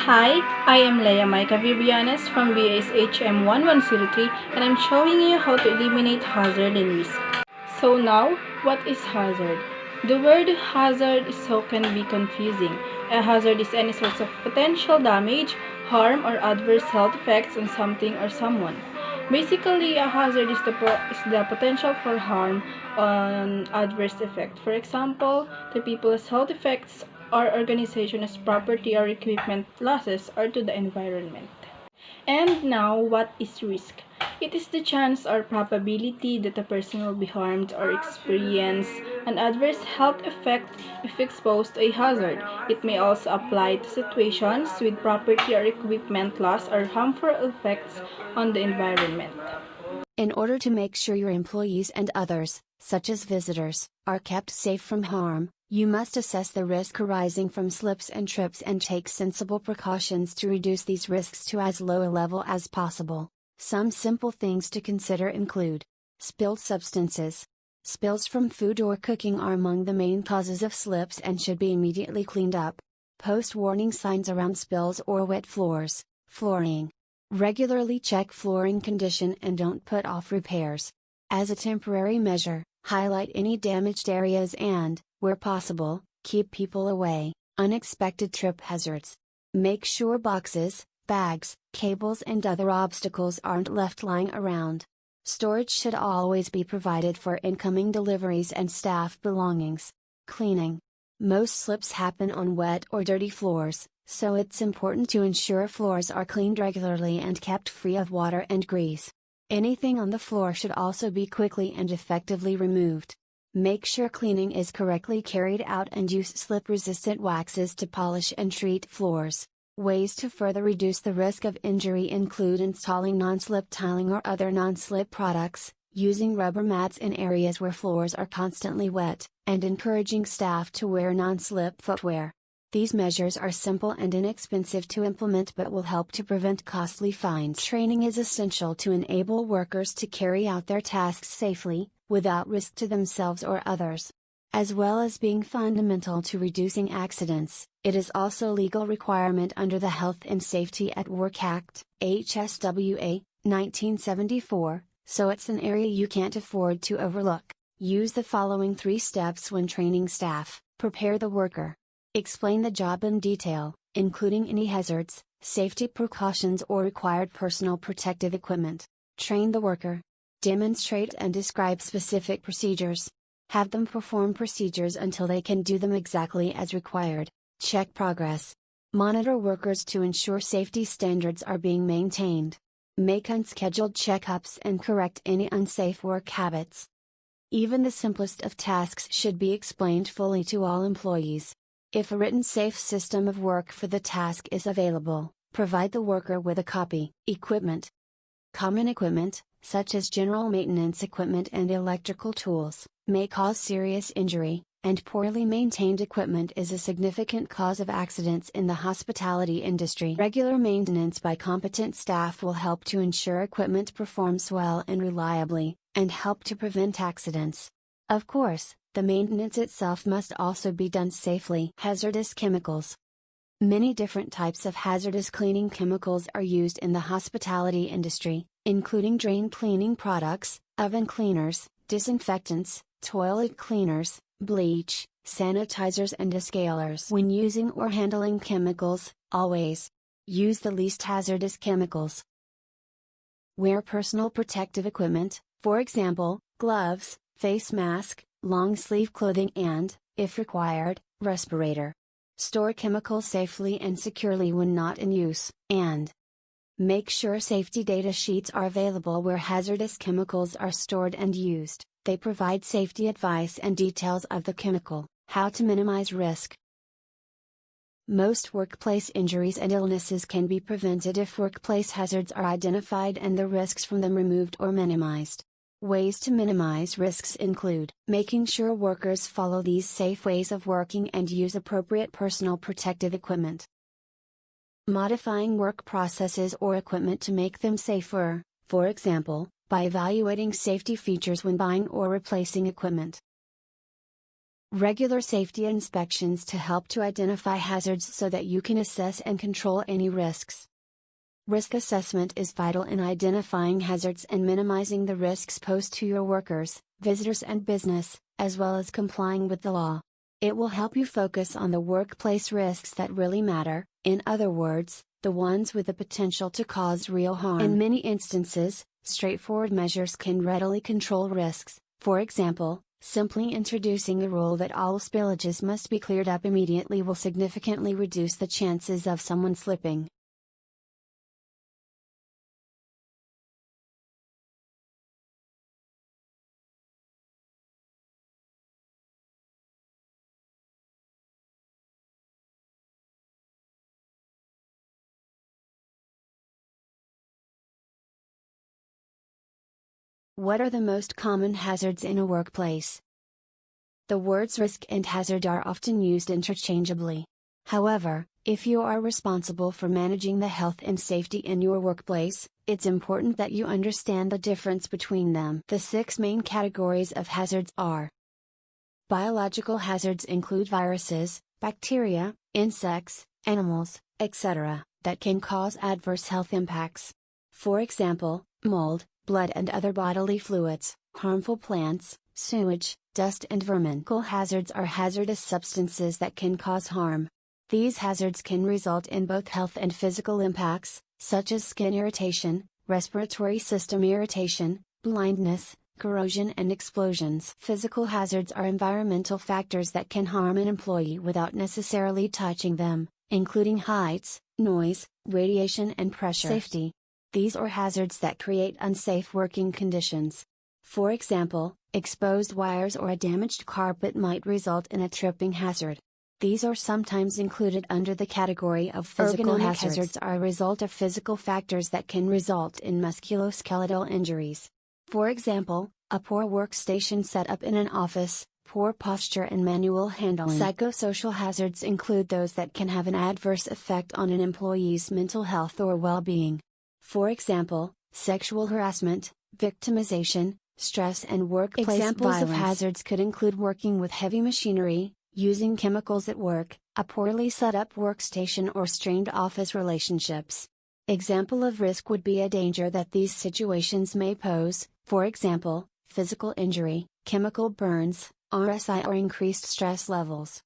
Hi, I am Leia Myca Briones from BSHM 1103 and I'm showing you how to eliminate hazard and risk. So now, what is hazard? The word hazard so can be confusing. A hazard is any source of potential damage, harm, or adverse health effects on something or someone. Basically, a hazard is the potential for harm on adverse effect. For example, to people's health effects or organization's property or equipment losses or to the environment. And now, what is risk? It is the chance or probability that a person will be harmed or experience an adverse health effect if exposed to a hazard. It may also apply to situations with property or equipment loss or harmful effects on the environment. In order to make sure your employees and others, such as visitors, are kept safe from harm, you must assess the risk arising from slips and trips and take sensible precautions to reduce these risks to as low a level as possible. Some simple things to consider include spilled substances. Spills from food or cooking are among the main causes of slips and should be immediately cleaned up. Post warning signs around spills or wet floors, flooring. Regularly check flooring condition and don't put off repairs. As a temporary measure, highlight any damaged areas and, where possible, keep people away. Unexpected trip hazards. Make sure boxes, bags, cables and other obstacles aren't left lying around. Storage should always be provided for incoming deliveries and staff belongings. Cleaning. Most slips happen on wet or dirty floors, so it's important to ensure floors are cleaned regularly and kept free of water and grease. Anything on the floor should also be quickly and effectively removed. Make sure cleaning is correctly carried out and use slip-resistant waxes to polish and treat floors. Ways to further reduce the risk of injury include installing non-slip tiling or other non-slip products, using rubber mats in areas where floors are constantly wet, and encouraging staff to wear non-slip footwear. These measures are simple and inexpensive to implement but will help to prevent costly fines. Training is essential to enable workers to carry out their tasks safely, without risk to themselves or others. As well as being fundamental to reducing accidents, it is also a legal requirement under the Health and Safety at Work Act, HSWA, 1974, so it's an area you can't afford to overlook. Use the following 3 steps when training staff. Prepare the worker. Explain the job in detail, including any hazards, safety precautions or required personal protective equipment. Train the worker. Demonstrate and describe specific procedures. Have them perform procedures until they can do them exactly as required. Check progress. Monitor workers to ensure safety standards are being maintained. Make unscheduled checkups and correct any unsafe work habits. Even the simplest of tasks should be explained fully to all employees. If a written safe system of work for the task is available, provide the worker with a copy. Equipment. Common equipment, such as general maintenance equipment and electrical tools, may cause serious injury, and poorly maintained equipment is a significant cause of accidents in the hospitality industry. Regular maintenance by competent staff will help to ensure equipment performs well and reliably, and help to prevent accidents. Of course, the maintenance itself must also be done safely. Hazardous chemicals. Many different types of hazardous cleaning chemicals are used in the hospitality industry, including drain cleaning products, oven cleaners, disinfectants, toilet cleaners, bleach, sanitizers and descalers. When using or handling chemicals, always use the least hazardous chemicals. Wear personal protective equipment, for example, gloves, face mask, long sleeve clothing and, if required, respirator. Store chemicals safely and securely when not in use, and make sure safety data sheets are available where hazardous chemicals are stored and used. They provide safety advice and details of the chemical, how to minimize risk. Most workplace injuries and illnesses can be prevented if workplace hazards are identified and the risks from them removed or minimized. Ways to minimize risks include making sure workers follow these safe ways of working and use appropriate personal protective equipment. Modifying work processes or equipment to make them safer, for example, by evaluating safety features when buying or replacing equipment. Regular safety inspections to help to identify hazards so that you can assess and control any risks. Risk assessment is vital in identifying hazards and minimizing the risks posed to your workers, visitors and business, as well as complying with the law. It will help you focus on the workplace risks that really matter, in other words, the ones with the potential to cause real harm. In many instances, straightforward measures can readily control risks. For example, simply introducing a rule that all spillages must be cleared up immediately will significantly reduce the chances of someone slipping. What are the most common hazards in a workplace? The words risk and hazard are often used interchangeably. However, if you are responsible for managing the health and safety in your workplace, it's important that you understand the difference between them. The 6 main categories of hazards are: biological hazards include viruses, bacteria, insects, animals, etc., that can cause adverse health impacts. For example, mold, blood and other bodily fluids, harmful plants, sewage, dust and vermin. Chemical hazards are hazardous substances that can cause harm. These hazards can result in both health and physical impacts, such as skin irritation, respiratory system irritation, blindness, corrosion and explosions. Physical hazards are environmental factors that can harm an employee without necessarily touching them, including heights, noise, radiation and pressure. Safety. These are hazards that create unsafe working conditions. For example, exposed wires or a damaged carpet might result in a tripping hazard. These are sometimes included under the category of physical hazards. Hazards are a result of physical factors that can result in musculoskeletal injuries. For example, a poor workstation setup in an office, poor posture and manual handling. Psychosocial hazards include those that can have an adverse effect on an employee's mental health or well-being. For example, sexual harassment, victimization, stress and workplace violence. Examples of hazards could include working with heavy machinery, using chemicals at work, a poorly set up workstation or strained office relationships. Example of risk would be a danger that these situations may pose, for example, physical injury, chemical burns, RSI or increased stress levels.